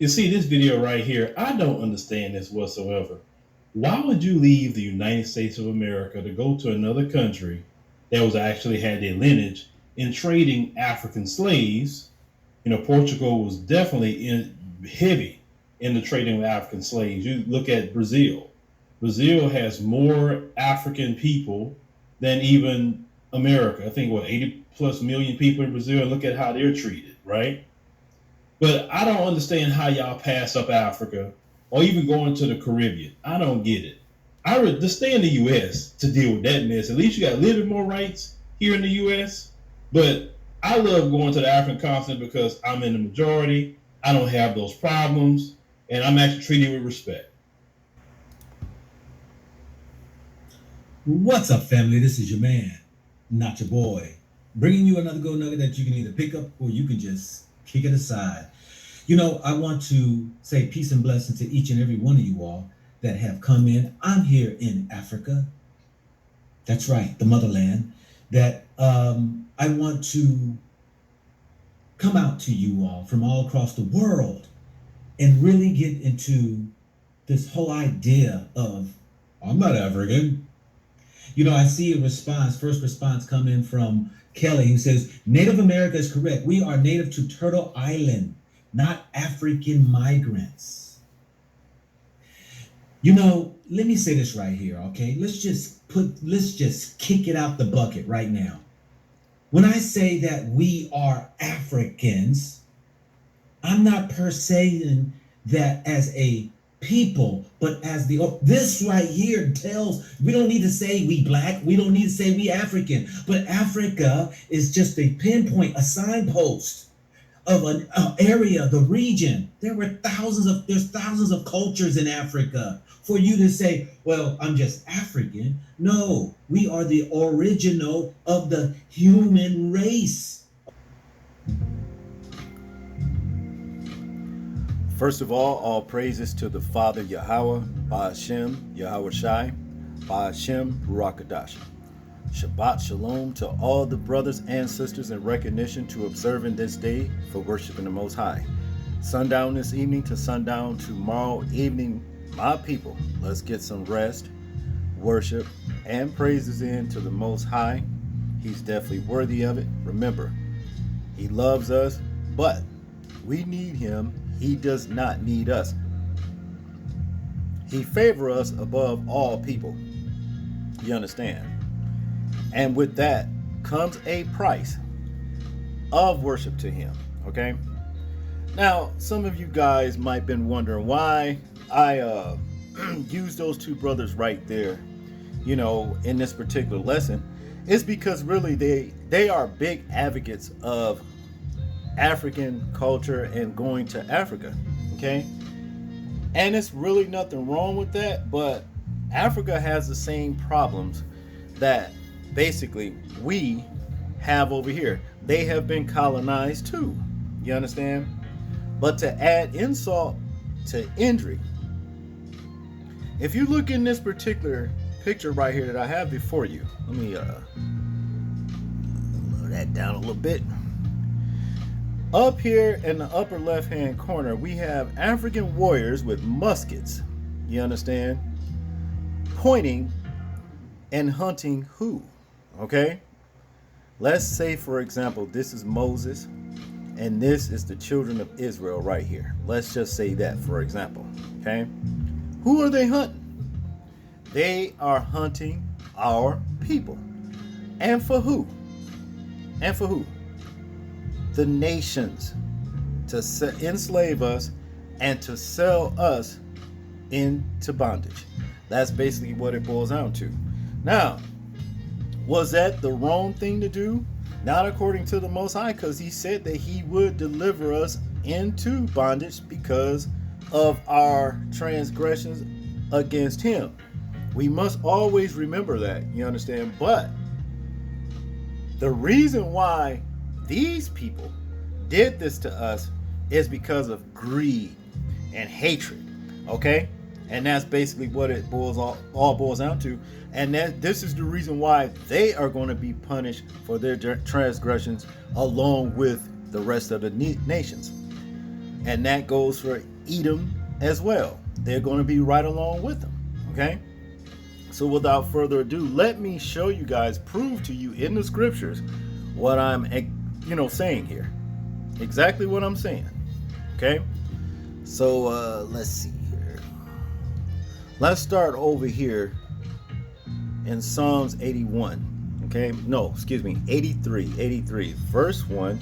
You see this video right here, I don't understand this whatsoever. Why would you leave the United States of America to go to another country that was actually had their lineage in trading African slaves? Portugal was definitely heavy in the trading of African slaves. You look at Brazil. Brazil has more African people than even America. I think what 80 plus million people in Brazil, and look at how they're treated, right? But I don't understand how y'all pass up Africa or even going to the Caribbean. I don't get it. I would just stay in the U.S. to deal with that mess. At least you got a little bit more rights here in the U.S. But I love going to the African continent because I'm in the majority. I don't have those problems, and I'm actually treated with respect. What's up, family? This is your man, not your boy, bringing you another gold nugget that you can either pick up or you can just kick it aside. I want to say peace and blessing to each and every one of you all that have come in. I'm here in Africa. That's right, the motherland. That I want to come out to you all from all across the world and really get into this whole idea of I'm not African. I see a first response come in from Kelly, who says, Native America is correct. We are native to Turtle Island, not African migrants. Let me say this right here, okay? Let's just kick it out the bucket right now. When I say that we are Africans, I'm not per se that as a people, but as this right here tells, we don't need to say we black, we don't need to say we African, but Africa is just a pinpoint, a signpost of an area, the region. There's thousands of cultures in Africa. For you to say, well, I'm just African. No, we are the original of the human race. First of all praises to the Father Yahweh, Ba'ashem, Yahweh Shai, Ba'ashem, Ruach. Shabbat Shalom to all the brothers and sisters in recognition to observing this day for worshiping the Most High. Sundown this evening to sundown tomorrow evening, my people, let's get some rest, worship, and praises in to the Most High. He's definitely worthy of it. Remember, He loves us, but we need Him. He does not need us. He favors us above all people. You understand? And with that comes a price of worship to Him. Okay? Now, some of you guys might have been wondering why I use those two brothers right there, in this particular lesson. It's because really they are big advocates of African culture and going to Africa, okay? And it's really nothing wrong with that, but Africa has the same problems that basically we have over here. They have been colonized too, you understand? But to add insult to injury, if you look in this particular picture right here that I have before you, let me lower that down a little bit. Up here in the upper left-hand corner, we have African warriors with muskets, you understand, pointing and hunting who, okay? Let's say, for example, this is Moses, and this is the children of Israel right here. Let's just say that, for example, okay? Who are they hunting? They are hunting our people. And for who? And for who? The nations, to enslave us and to sell us into bondage. That's basically what it boils down to. Now, was that the wrong thing to do? Not according to the Most High, because He said that He would deliver us into bondage because of our transgressions against Him. We must always remember that, you understand? But the reason why these people did this to us is because of greed and hatred, okay? And that's basically what it all boils down to. And this is the reason why they are going to be punished for their transgressions along with the rest of the nations. And that goes for Edom as well. They're going to be right along with them. Okay? So without further ado, let me show you guys, prove to you in the scriptures what I'm saying here. Exactly what I'm saying. Okay? So let's see here. Let's start over here in Psalms 81. Okay? No, excuse me, 83. 83. Verse 1.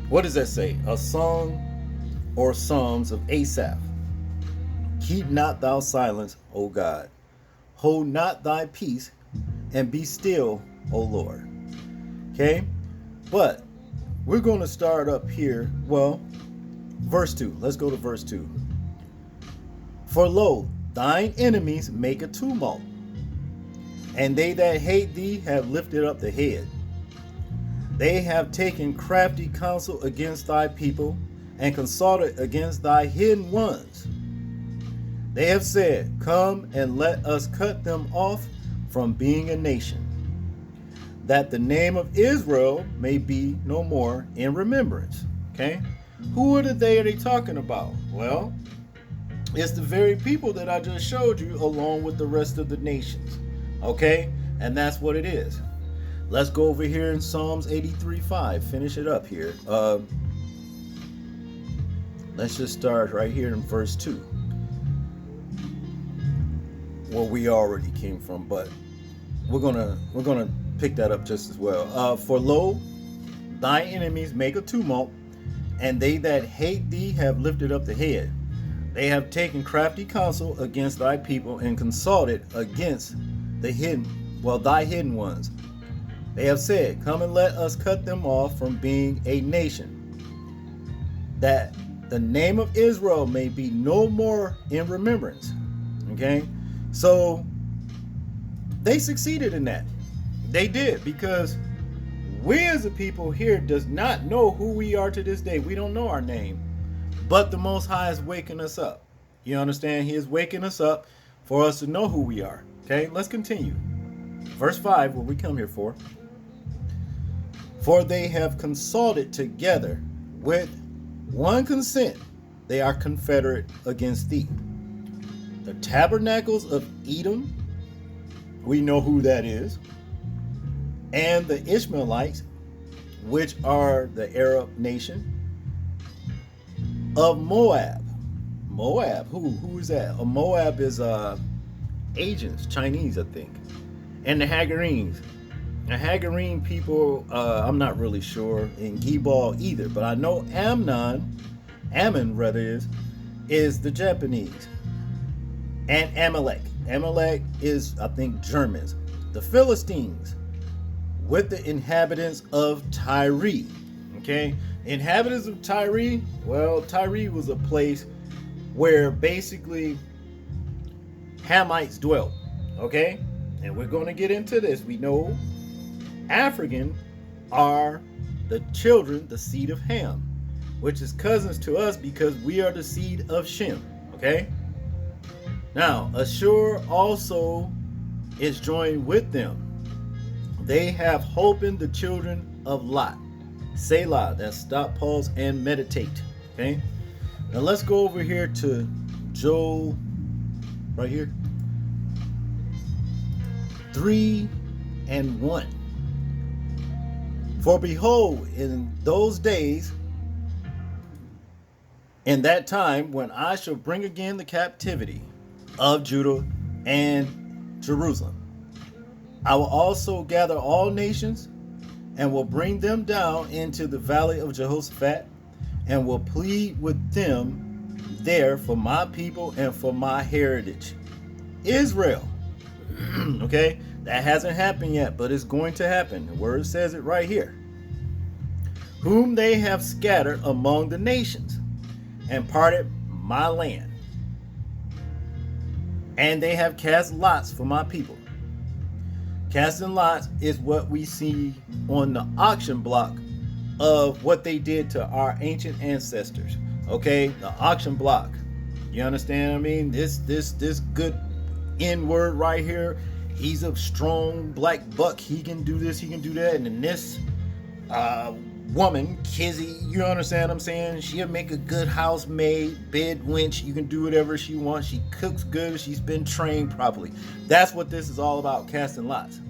What does that say? A song or Psalms of Asaph. Keep not thou silence, O God. Hold not thy peace, and be still, O Lord. Okay? But we're going to start up here. Well, verse 2. Let's go to verse 2. For lo, thine enemies make a tumult, and they that hate thee have lifted up the head. They have taken crafty counsel against thy people, and consulted against thy hidden ones. They have said, come and let us cut them off from being a nation, that the name of Israel may be no more in remembrance. Okay? Who are they talking about? Well, it's the very people that I just showed you along with the rest of the nations. Okay? And that's what it is. Let's go over here in Psalms 83:5. Finish it up here. Let's just start right here in verse 2. Well, we already came from, but we're gonna pick that up just as well. For lo, thy enemies make a tumult, and they that hate thee have lifted up the head. They have taken crafty counsel against thy people, and consulted against thy hidden ones. They have said, come and let us cut them off from being a nation, that the name of Israel may be no more in remembrance. Okay? So they succeeded in that. They did, because we as a people here does not know who we are to this day. We don't know our name. But the Most High is waking us up. You understand? He is waking us up for us to know who we are. Okay, let's continue. Verse 5, what we come here for. For they have consulted together with one consent. They are confederate against thee. The tabernacles of Edom, we know who that is, and the Ishmaelites, which are the Arab nation, of Moab. Moab, who is that? Moab is Asians, Chinese, I think, and the Hagarenes. The Hagarene people, I'm not really sure in Gebal either, but I know Ammon rather is the Japanese. And Amalek. Amalek is, I think, Germans. The Philistines with the inhabitants of Tyre. Okay? Inhabitants of Tyre, well, Tyre was a place where basically Hamites dwelt. Okay? And we're going to get into this. We know African are the children, the seed of Ham, which is cousins to us because we are the seed of Shem. Okay? Now, Ashur also is joined with them. They have holpen the children of Lot. Selah, that's stop, pause, and meditate. Okay? Now let's go over here to Joel, right here. 3:1. For behold, in those days, in that time, when I shall bring again the captivity of Judah and Jerusalem, I will also gather all nations and will bring them down into the valley of Jehoshaphat, and will plead with them there for my people and for my heritage, Israel. Okay, that hasn't happened yet, but it's going to happen. The word says it right here. Whom they have scattered among the nations, and parted my land. And they have cast lots for my people. Casting lots is what we see on the auction block of what they did to our ancient ancestors. Okay, the auction block. You understand what I mean? This good N word right here. He's a strong black buck. He can do this, he can do that. And then this woman, Kizzy, you understand what I'm saying? She'll make a good housemaid, bed wench. You can do whatever she wants. She cooks good. She's been trained properly. That's what this is all about, casting lots.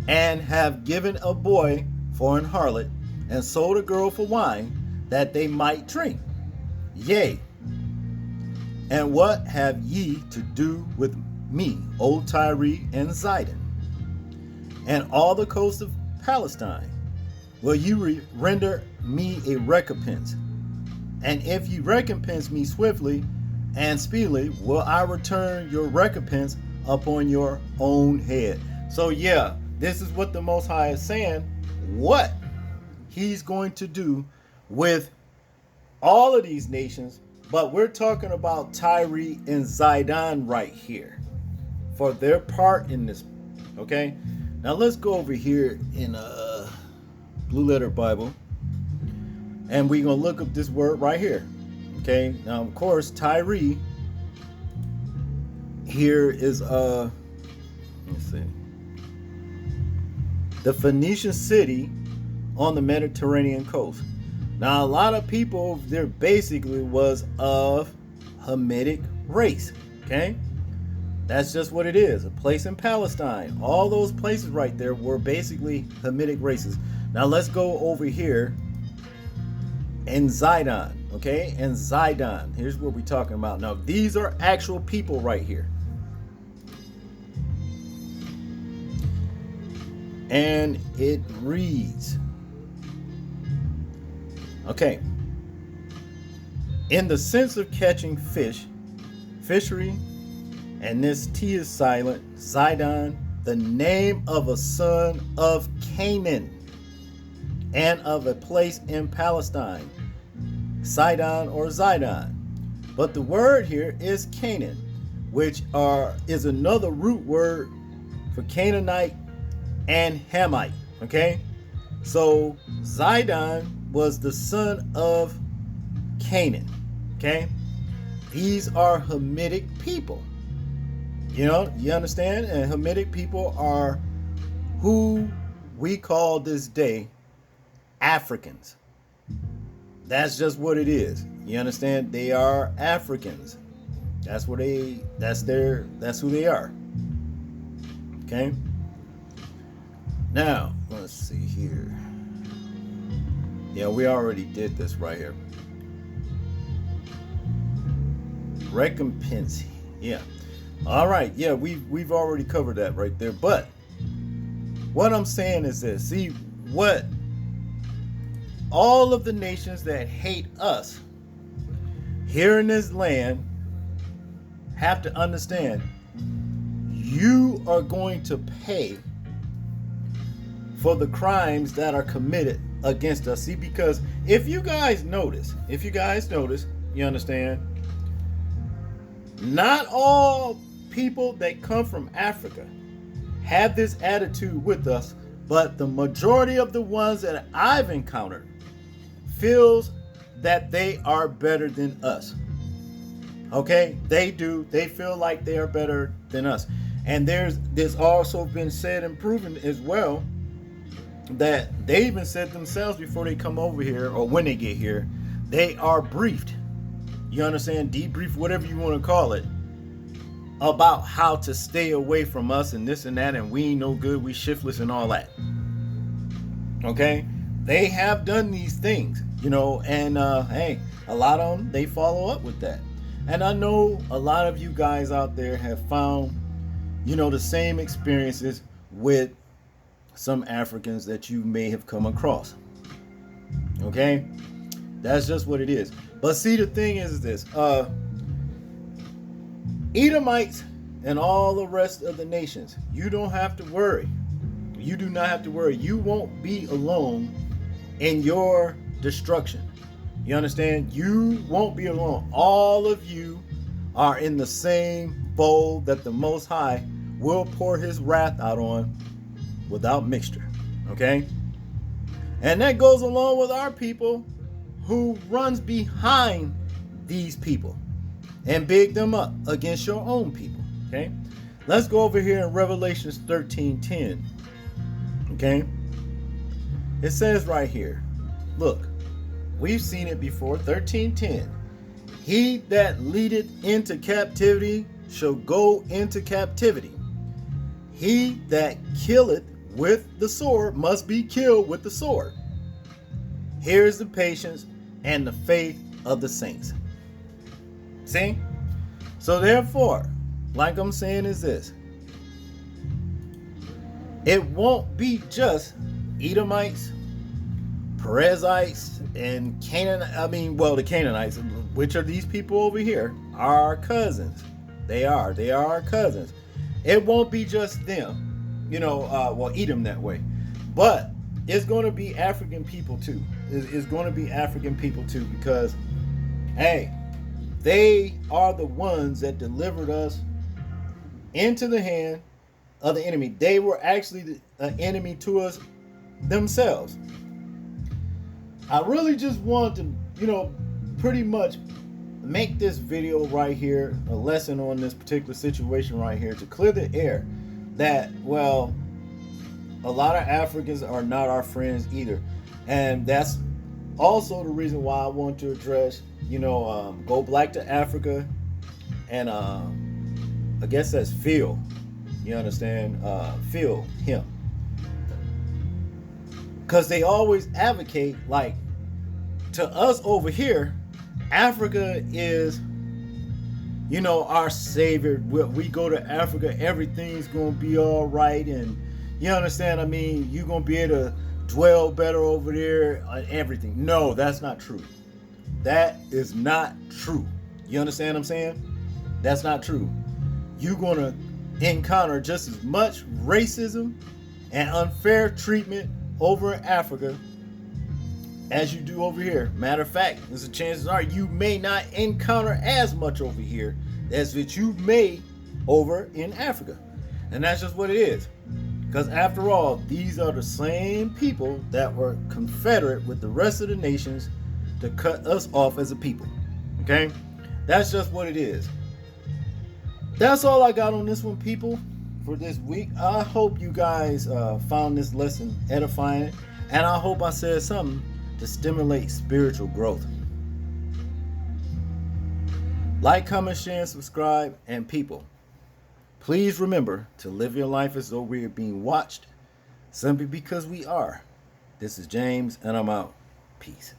And have given a boy for an harlot, and sold a girl for wine, that they might drink. Yea, and what have ye to do with me, O Tyre and Zidon, and all the coast of Palestine? Will you render me a recompense? And if you recompense me swiftly and speedily, will I return your recompense upon your own head? So yeah, this is what the Most High is saying, what he's going to do with all of these nations. But we're talking about Tyre and Zidon right here for their part in this. Okay, now let's go over here in Blue Letter Bible, and we're gonna look up this word right here. Okay, now of course Tyre here is let's see, the Phoenician city on the Mediterranean coast. Now a lot of people there basically was of Hamitic race. Okay, that's just what it is, a place in Palestine. All those places right there were basically Hamitic races. Now let's go over here in Zidon, okay? And Zidon, here's what we're talking about. Now these are actual people right here. And it reads, okay, in the sense of catching fish, fishery, and this T is silent, Zidon, the name of a son of Canaan, and of a place in Palestine, Sidon or Zidon. But the word here is Canaan, which is another root word for Canaanite and Hamite. Okay, so Zidon was the son of Canaan. Okay, these are Hamitic people. You know, you understand? And Hamitic people are who we call this day Africans. That's just what it is. You understand? They are Africans. That's who they are. Okay? Now, let's see here. Yeah, we already did this right here. Recompense. Yeah. All right. Yeah, we've already covered that right there. But what I'm saying is this. See, what all of the nations that hate us here in this land have to understand, you are going to pay for the crimes that are committed against us. See, because if you guys notice, you understand, not all people that come from Africa have this attitude with us, but the majority of the ones that I've encountered feels that they are better than us. Okay, they do. They feel like they are better than us. And there's also been said and proven as well that they even said themselves before they come over here, or when they get here, they are briefed. You understand? Debrief, whatever you want to call it, about how to stay away from us and this and that, and we ain't no good, we shiftless and all that. Okay, they have done these things, you know, and hey, a lot of them, they follow up with that. And I know a lot of you guys out there have found, you know, the same experiences with some Africans that you may have come across. Okay, that's just what it is. But see, the thing is this, Edomites and all the rest of the nations, you don't have to worry. You do not have to worry. You won't be alone in your destruction. You understand? You won't be alone. All of you are in the same bowl that the Most High will pour his wrath out on without mixture. Okay? And that goes along with our people who runs behind these people and big them up against your own people. Okay? Let's go over here in Revelations 13:10. Okay? It says right here, look, we've seen it before, 13:10. He that leadeth into captivity shall go into captivity. He that killeth with the sword must be killed with the sword. Here's the patience and the faith of the saints. See? So therefore, like I'm saying is this. It won't be just Edomites, Perizzites, and the Canaanites, which are these people over here, are our cousins. They are our cousins. It won't be just them, Edom that way. But it's going to be African people too. It's going to be African people too, because, hey, they are the ones that delivered us into the hand of the enemy. They were actually an enemy to us themselves. I really just want to, pretty much make this video right here a lesson on this particular situation right here, to clear the air that, well, a lot of Africans are not our friends either. And that's also the reason why I want to address, Go Black to Africa, and I guess that's Phil. You understand? Phil, him. Because they always advocate, like, to us over here, Africa is, our savior. We go to Africa, everything's going to be all right. And you understand? I mean, you're going to be able to dwell better over there and everything. No, that's not true. That is not true. You understand what I'm saying? That's not true. You're going to encounter just as much racism and unfair treatment over in Africa as you do over here. Matter of fact, there's a chances are you may not encounter as much over here as that you may over in Africa. And that's just what it is. Because after all, these are the same people that were confederate with the rest of the nations to cut us off as a people. Okay? That's just what it is. That's all I got on this one, people, for this week. I hope you guys found this lesson edifying, and I hope I said something to stimulate spiritual growth. Like, comment, share, and subscribe. And people, please remember to live your life as though we are being watched, simply because we are. This is James, and I'm out. Peace.